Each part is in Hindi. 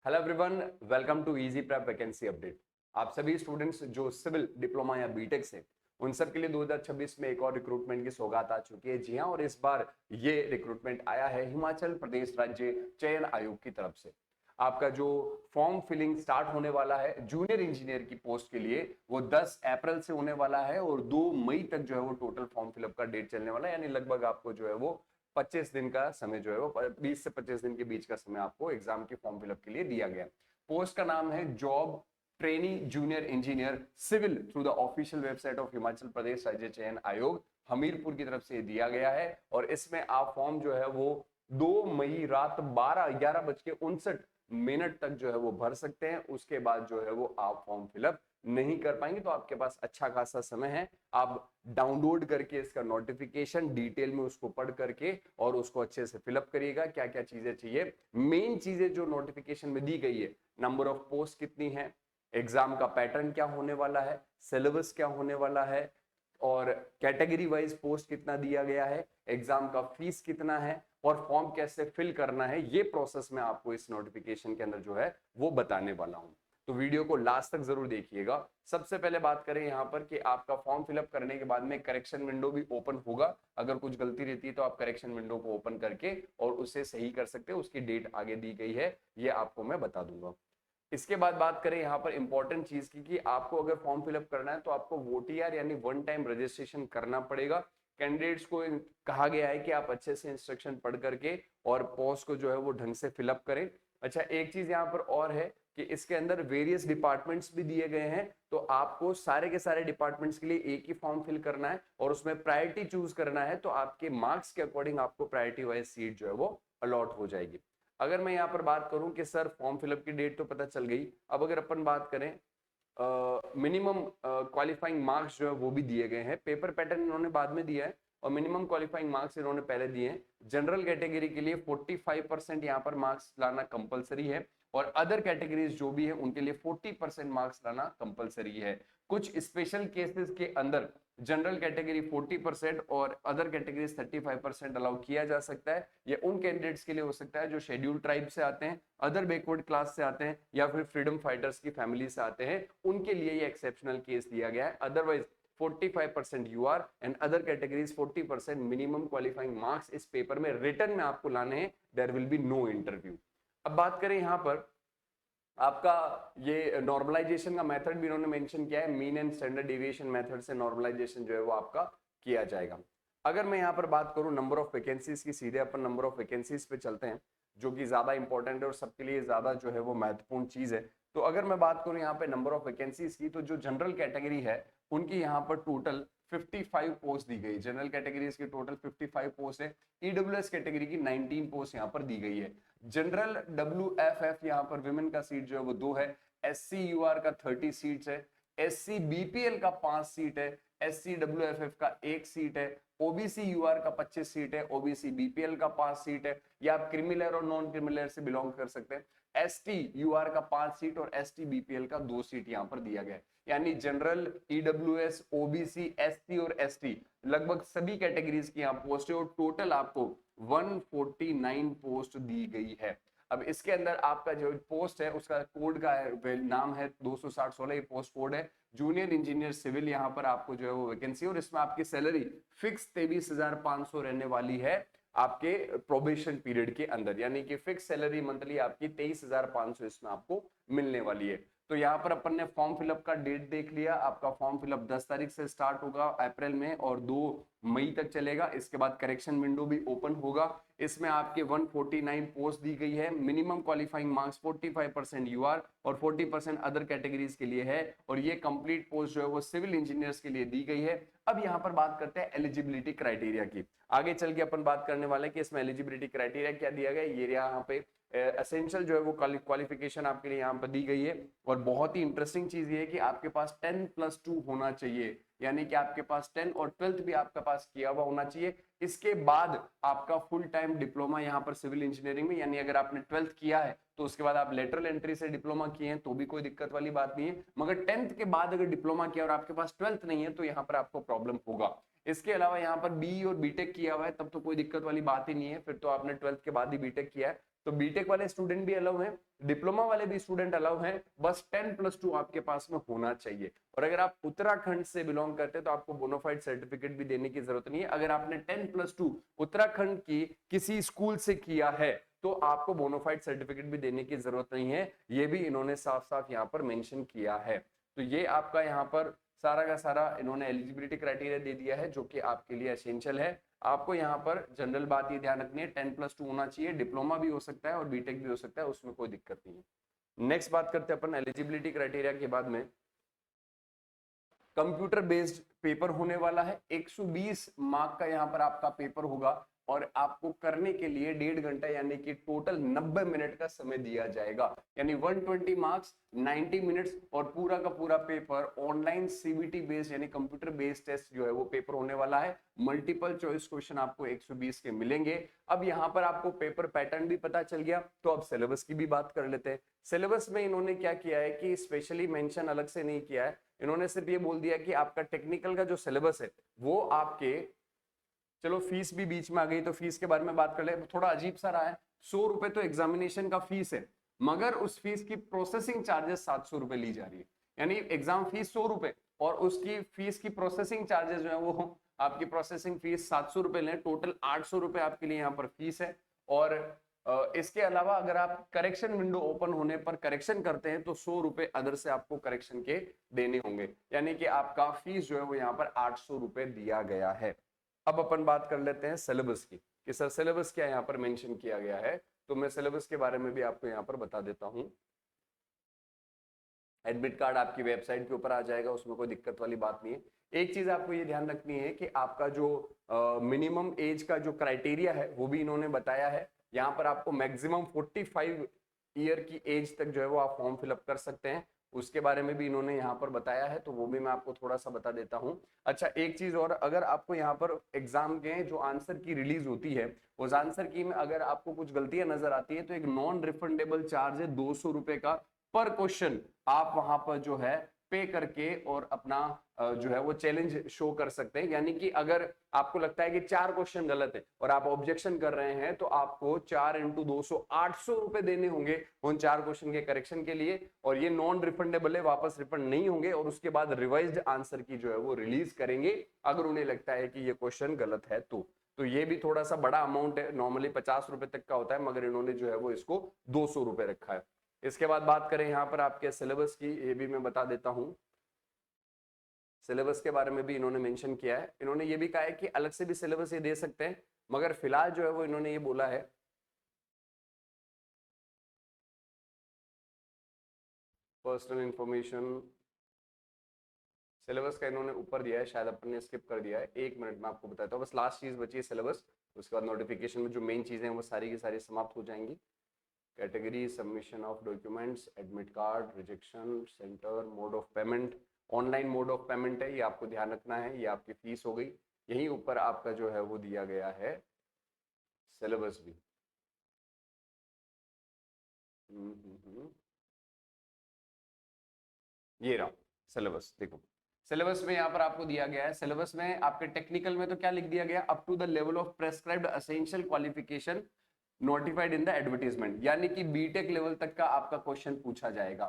Hello everyone, welcome to easy prep vacancy update. आप सभी स्टूडेंट्स जो सिविल डिप्लोमा या बीटेक से, उन सब के लिए 2026 में एक और रिक्रूटमेंट की सौगात आ चुकी है। जी हां, और इस बार ये रिक्रूटमेंट आया है हिमाचल प्रदेश राज्य चयन आयोग की तरफ से। आपका जो फॉर्म फिलिंग स्टार्ट होने वाला है जूनियर इंजीनियर की पोस्ट के लिए, वो 10 अप्रैल से होने वाला है और 2 मई तक जो है वो टोटल फॉर्म फिलअप का डेट चलने वाला है। यानी लगभग आपको जो है वो 25 दिन का समय जो है वो 20 से 25 दिन के बीच का समय आपको एग्जाम के फॉर्म फिलअप के लिए दिया गया। पोस्ट का नाम है job trainee junior engineer civil through the official website of Himachal Pradesh राज्य चयन आयोग हमीरपुर की तरफ से दिया गया है। और इसमें आप फॉर्म जो है वो 2 मई रात 11:59 तक जो है वो भर सकते हैं। उसके बाद जो है वो आप फॉर्म फिलअप नहीं कर पाएंगे, तो आपके पास अच्छा खासा समय है। आप डाउनलोड करके इसका नोटिफिकेशन डिटेल में उसको पढ़ करके और उसको अच्छे से फिलअप करिएगा। क्या क्या चीजें चाहिए, मेन चीजें जो नोटिफिकेशन में दी गई है, नंबर ऑफ पोस्ट कितनी है, एग्जाम का पैटर्न क्या होने वाला है, सिलेबस क्या होने वाला है, और कैटेगरी वाइज पोस्ट कितना दिया गया है, एग्जाम का फीस कितना है, और फॉर्म कैसे फिल करना है, ये प्रोसेस में आपको इस नोटिफिकेशन के अंदर जो है वो बताने वाला हूं। तो वीडियो को लास्ट तक जरूर देखिएगा। सबसे पहले बात करें यहाँ पर कि आपका फॉर्म फिलअप करने के बाद में करेक्शन विंडो भी ओपन होगा। अगर कुछ गलती रहती है तो आप करेक्शन विंडो को ओपन करके और उसे सही कर सकते हैं। उसकी डेट आगे दी गई है, ये आपको मैं बता दूंगा। इसके बाद बात करें यहाँ पर इंपॉर्टेंट चीज की कि आपको अगर फॉर्म फिलअप करना है तो आपको वोटीआर यानी वन टाइम रजिस्ट्रेशन करना पड़ेगा। कैंडिडेट्स को कहा गया है कि आप अच्छे से इंस्ट्रक्शन पढ़ करके और पोस्ट को जो है वो ढंग से फिलअप करें। अच्छा, एक चीज यहाँ पर और है कि इसके अंदर वेरियस डिपार्टमेंट्स भी दिए गए हैं, तो आपको सारे के सारे डिपार्टमेंट्स के लिए एक ही फॉर्म फिल करना है और उसमें प्रायोरिटी चूज करना है। तो आपके मार्क्स के अकॉर्डिंग आपको प्रायोरिटी वाइज सीट जो है वो अलॉट हो जाएगी। अगर मैं यहाँ पर बात करूं कि सर फॉर्म फिलअप की डेट तो पता चल गई, अब अगर अपन बात करें मिनिमम क्वालिफाइंग मार्क्स जो है वो भी दिए गए हैं। पेपर पैटर्न इन्होंने बाद में दिया है और मिनिमम क्वालिफाइंग मार्क्स इन्होंने पहले दिए हैं। जनरल कैटेगरी के लिए 45% यहाँ पर मार्क्स लाना कंपलसरी है और अदर कैटेगरीज जो भी है उनके लिए 40% मार्क्स लाना कंपलसरी है। कुछ स्पेशल केसेस के अंदर जनरल कैटेगरी 40% और अदर कैटेगरीज 35% अलाउ किया जा सकता है। ये उन कैंडिडेट्स के लिए हो सकता है जो शेड्यूल ट्राइब से आते हैं, अदर बैकवर्ड क्लास से आते हैं या फिर फ्रीडम फाइटर्स की फैमिली से आते हैं, उनके लिए ये एक्सेप्शनल केस दिया गया है। Otherwise 45% UR and other categories 40% minimum qualifying marks इस पेपर में रिटर्न में आपको लाने हैं। There will be no interview. अब बात करें यहाँ पर आपका ये नॉर्मलाइजेशन का मेथड भी इन्होंने मेंशन किया है। Mean and standard deviation method से नॉर्मलाइजेशन जो है वो आपका किया जाएगा। अगर मैं यहाँ पर बात करूं नंबर ऑफ वैकेंसीज की, सीधे अपन नंबर ऑफ वैकेंसीज पे चलते हैं जो कि ज्यादा इंपॉर्टेंट है और सबके लिए ज्यादा जो है वो महत्वपूर्ण चीज है। तो अगर मैं बात करूं यहाँ पे नंबर ऑफ वैकेंसीज की, तो जो जनरल कैटेगरी है उनकी यहाँ पर टोटल 55 पोस्ट दी गई। जनरल कैटेगरीज की टोटल 55 पोस्ट है। ईडब्ल्यूएस कैटेगरी की 19 पोस्ट यहाँ पर दी गई है। जनरल WFF यहाँ पर विमेन का सीट जो है वो 2 है। SC UR का 30 सीट्स है। SC BPL का 5 सीट है। SC WFF का 1 सीट है। OBC UR का 25 सीट है। OBC BPL का 5 सीट है। या आप क्रिमिनल और नॉन क्रिमिनल से बिलोंग कर सकते हैं। ST UR का 5 सीट और ST BPL का 2 सीट यहाँ पर दिया गया है। यानी जनरल, EWS, OBC, SC और ST लगभग सभी कैटेगरीज की यहाँ पोस्ट है और टोटल आपको 149 पोस्ट दी गई है। अब इसके अंदर आपका जो पोस्ट है उसका कोड का नाम है 26016, ये पोस्ट कोड है जूनियर इंजीनियर सिविल। यहाँ पर आपको जो है वो वैकेंसी और इसमें आपकी सैलरी फिक्स 23,500 रहने वाली है आपके प्रोबेशन पीरियड के अंदर। यानी कि फिक्स सैलरी मंथली आपकी 23,500 इसमें आपको मिलने वाली है। तो यहाँ पर अपन ने फॉर्म फिलअप का डेट देख लिया। आपका फॉर्म फिलअप 10 तारीख से स्टार्ट होगा अप्रैल में और 2 मई तक चलेगा। इसके बाद करेक्शन विंडो भी ओपन होगा। इसमें आपके 149 पोस्ट दी गई है। मिनिमम क्वालिफाइंग मार्क्स 45% यूआर और 40% अदर कैटेगरीज के लिए है और ये कंप्लीट पोस्ट जो है वो सिविल इंजीनियर्स के लिए दी गई है। अब यहाँ पर बात करते हैं एलिजिबिलिटी क्राइटेरिया की। आगे चल के अपन बात करने वाले कि इसमें एलिजिबिलिटी क्राइटेरिया क्या दिया गया, ये यहाँ पे एसेंशियल जो है वो क्वालिफिकेशन आपके लिए यहाँ पर दी गई है। और बहुत ही इंटरेस्टिंग चीज ये है कि आपके पास 10+2 होना चाहिए, यानी कि आपके पास 10 और 12th भी आपके पास किया हुआ होना चाहिए। इसके बाद आपका फुल टाइम डिप्लोमा यहाँ पर सिविल इंजीनियरिंग में, यानी अगर आपने 12th किया है तो उसके बाद आप लेटरल एंट्री से डिप्लोमा किए हैं तो भी कोई दिक्कत वाली बात नहीं है। मगर 10th के बाद अगर डिप्लोमा किया और आपके पास 12th नहीं है तो यहाँ पर आपको प्रॉब्लम होगा। इसके अलावा यहाँ पर BE और बीटेक किया हुआ है तब तो कोई दिक्कत वाली बात ही नहीं है, फिर तो आपने 12th के बाद ही बीटेक किया है तो बीटेक वाले स्टूडेंट भी अलाउ हैं, डिप्लोमा वाले भी स्टूडेंट अलाउ हैं, बस 10+2 आपके पास में होना चाहिए। और अगर आप उत्तराखंड से बिलोंग करते हैं तो आपको बोनाफाइड सर्टिफिकेट भी देने की जरूरत नहीं है। अगर आपने 10+2 उत्तराखंड की किसी स्कूल से किया है तो आपको बोनाफाइड सर्टिफिकेट भी देने की जरूरत नहीं है, ये भी इन्होंने साफ साफ यहाँ पर मेंशन किया है। तो ये आपका यहाँ पर सारा का सारा इन्होंने एलिजिबिलिटी क्राइटेरिया दे दिया है जो कि आपके लिए एसेंशियल है। आपको यहाँ पर जनरल बात ये ध्यान रखनी है 10+2 होना चाहिए, डिप्लोमा भी हो सकता है और बीटेक भी हो सकता है, उसमें कोई दिक्कत नहीं है। नेक्स्ट बात करते हैं अपन एलिजिबिलिटी क्राइटेरिया के बाद में, कंप्यूटर बेस्ड पेपर होने वाला है, 120 मार्क का यहाँ पर आपका पेपर होगा और आपको करने के लिए 1.5 घंटा यानी कि टोटल 90 मिनट का समय दिया जाएगा, यानी 120 मार्क्स 90 मिनट्स और पूरा का पूरा पेपर ऑनलाइन सीबीटी बेस्ड यानी कंप्यूटर बेस्ड टेस्ट जो है वो पेपर होने वाला है। मल्टीपल चॉइस क्वेश्चन आपको 120 के मिलेंगे। अब यहाँ पर आपको पेपर पैटर्न भी पता चल गया, तो अब सिलेबस की भी बात कर लेते हैं। सिलेबस में इन्होंने क्या किया है कि स्पेशली मेंशन अलग से नहीं किया है, इन्होंने सिर्फ ये बोल दिया कि आपका टेक्निकल का जो सिलेबस है वो आपके, चलो फीस भी बीच में आ गई तो फीस के बारे में बात कर ले, थोड़ा अजीब सा रहा है। 100 रुपए तो एग्जामिनेशन का फीस है, मगर उस फीस की प्रोसेसिंग चार्जेस 700 रुपए ली जा रही है, यानी एग्जाम फीस 100 रुपए और उसकी फीस की प्रोसेसिंग चार्जेस जो है वो आपकी प्रोसेसिंग फीस 700 रुपए लें, टोटल 800 रुपए आपके लिए यहाँ पर फीस है। और इसके अलावा अगर आप करेक्शन विंडो ओपन होने पर करेक्शन करते हैं तो 100 रुपए अदर से आपको करेक्शन के देने होंगे, यानी कि आपका फीस जो है वो यहाँ पर 800 रुपए दिया गया है। अब अपन बात कर लेते हैं सिलेबस की कि सर सिलेबस क्या यहाँ पर मेंशन किया गया है, तो मैं सिलेबस के बारे में भी आपको यहाँ पर बता देता हूँ। एडमिट कार्ड आपकी वेबसाइट के ऊपर आ जाएगा, उसमें कोई दिक्कत वाली बात नहीं है। एक चीज आपको ये ध्यान रखनी है कि आपका जो मिनिमम एज का जो क्राइटेरिया है वो भी इन्होंने बताया है। यहाँ पर आपको मैक्सिमम 45 ईयर की एज तक जो है वो आप फॉर्म फिलअप कर सकते हैं, उसके बारे में भी इन्होंने यहाँ पर बताया है, तो वो भी मैं आपको थोड़ा सा बता देता हूँ। अच्छा एक चीज और, अगर आपको यहाँ पर एग्जाम के जो आंसर की रिलीज होती है उस आंसर की में अगर आपको कुछ गलतियां नजर आती है तो एक नॉन रिफंडेबल चार्ज है 200 रुपए का पर क्वेश्चन, आप वहां पर जो है पे करके और अपना जो है वो चैलेंज शो कर सकते हैं। यानी कि अगर आपको लगता है कि 4 क्वेश्चन गलत है और आप ऑब्जेक्शन कर रहे हैं तो आपको 4 × 200 800 रुपए देने होंगे उन 4 क्वेश्चन के करेक्शन के लिए, और ये नॉन रिफंडेबल है, वापस रिफंड नहीं होंगे और उसके बाद रिवाइज्ड आंसर की जो है वो रिलीज करेंगे अगर उन्हें लगता है कि ये क्वेश्चन गलत है तो ये भी थोड़ा सा बड़ा अमाउंट है, नॉर्मली 50 रुपए तक का होता है मगर इन्होंने जो है वो इसको 200 रुपए रखा है। इसके बाद बात करें यहाँ पर आपके सिलेबस की, ये भी मैं बता देता हूँ। सिलेबस के बारे में भी इन्होंने मेंशन किया है, इन्होंने ये भी कहा है कि अलग से भी सिलेबस ये दे सकते हैं, मगर फिलहाल जो है वो इन्होंने ये बोला है पर्सनल इंफॉर्मेशन सिलेबस का इन्होंने ऊपर दिया है, शायद अपन ने स्किप कर दिया है, 1 मिनट में आपको बताता हूँ। बस लास्ट चीज बची है सिलेबस, उसके बाद नोटिफिकेशन में जो मेन चीजें हैं वो सारी की सारी समाप्त हो जाएंगी। Category, submission of documents, admit card, rejection, centre, mode of payment, online mode of payment है, ये आपको ध्यान रखना है, ये आपकी फीस हो गई। यहीं ऊपर आपका जो है वो दिया गया है सिलेबस भी। ये रहा सिलेबस, देखो सिलेबस में यहाँ पर आपको दिया गया है। सिलेबस में आपके टेक्निकल में तो क्या लिख दिया गया, up to the level of prescribed essential qualification notified in the advertisement, यानी कि बीटेक लेवल तक का आपका क्वेश्चन पूछा जाएगा।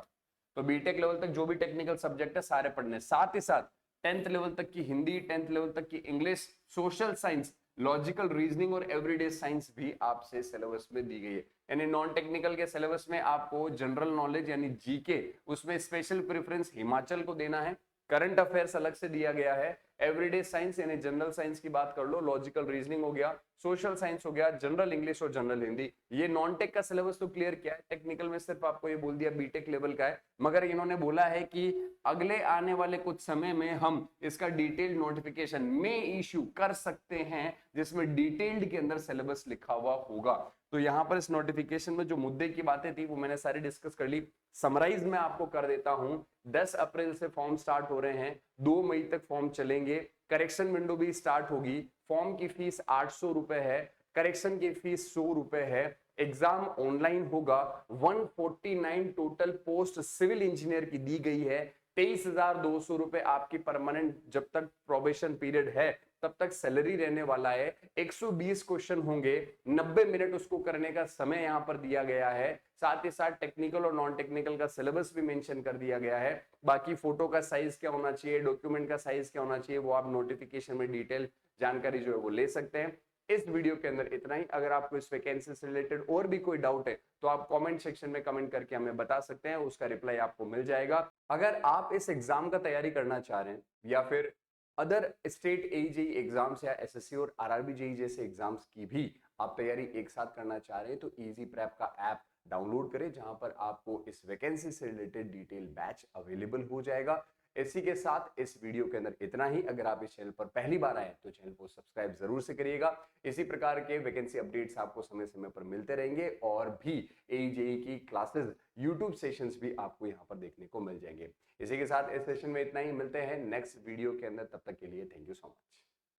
तो बीटेक लेवल तक जो भी टेक्निकल सब्जेक्ट है सारे पढ़ने, साथ ही साथ 10th लेवल तक की हिंदी, 10th लेवल तक की English, social science, logical reasoning और एवरीडे साइंस भी आपसे सिलेबस में दी गई है। यानी नॉन टेक्निकल के सिलेबस में आपको जनरल नॉलेज यानी जीके, उसमें स्पेशल प्रेफरेंस हिमाचल को देना है, करंट अफेयर्स अलग से दिया गया है, एवरीडे साइंस यानी जनरल साइंस की बात कर लो, लॉजिकल रीजनिंग हो गया, सोशल साइंस हो गया, जनरल इंग्लिश और जनरल हिंदी। ये नॉन टेक का सिलेबस तो क्लियर किया है, टेक्निकल में सिर्फ आपको ये बोल दिया बीटेक लेवल का है, मगर इन्होंने बोला है कि अगले आने वाले कुछ समय में हम इसका डिटेल्ड नोटिफिकेशन में इश्यू कर सकते हैं जिसमें डिटेल्ड के अंदर सिलेबस लिखा हुआ होगा। तो यहाँ पर इस नोटिफिकेशन में जो मुद्दे की बातें थी वो मैंने सारी डिस्कस कर ली, समराइज में आपको कर देता हूं। 10 अप्रैल से फॉर्म स्टार्ट हो रहे हैं, 2 मई तक फॉर्म चलेंगे, करेक्शन विंडो भी स्टार्ट होगी, फॉर्म की फीस 800 रुपए है, करेक्शन की फीस 100 रुपए है, एग्जाम ऑनलाइन होगा, 149 टोटल पोस्ट सिविल इंजीनियर की दी गई है, 23,200 रुपए आपकी परमानेंट जब तक प्रोबेशन पीरियड है तब तक सैलरी रहने वाला है। 120 क्वेश्चन होंगे, 90 मिनट उसको करने का समय यहां पर दिया गया है। साथ ही साथ टेक्निकल और नॉन टेक्निकल का सिलेबस भी मेंशन कर दिया गया है। बाकी फोटो का साइज क्या होना चाहिए, डॉक्यूमेंट का साइज क्या होना चाहिए, वो आप नोटिफिकेशन में डिटेल जानकारी जो है वो ले सकते हैं। इस वीडियो के अंदर इतना ही। अगर आपको इस वैकेंसी से रिलेटेड और भी कोई डाउट है तो आप कमेंट सेक्शन में कमेंट करके हमें बता सकते हैं, उसका रिप्लाई आपको मिल जाएगा। अगर आप इस एग्जाम का तैयारी करना चाह रहे हैं या फिर अदर स्टेट एजेई एग्जाम्स या एसएससी और आरआरबी जेई जैसे एग्जाम्स की भी आप तैयारी एक साथ करना चाह रहे हैं तो इजी प्रेप का ऐप डाउनलोड करें, जहां पर आपको इस वैकेंसी से रिलेटेड डिटेल बैच अवेलेबल हो जाएगा। इसी के साथ इस वीडियो के अंदर इतना ही। अगर आप इस चैनल पर पहली बार आए तो चैनल को सब्सक्राइब जरूर से करिएगा। इसी प्रकार के वैकेंसी अपडेट्स आपको समय समय पर मिलते रहेंगे और भी एजेई की क्लासेस यूट्यूब सेशंस भी आपको यहाँ पर देखने को मिल जाएंगे। इसी के साथ इस सेशन में इतना ही। मिलते हैं नेक्स्ट वीडियो के अंदर, तब तक के लिए थैंक यू सो मच।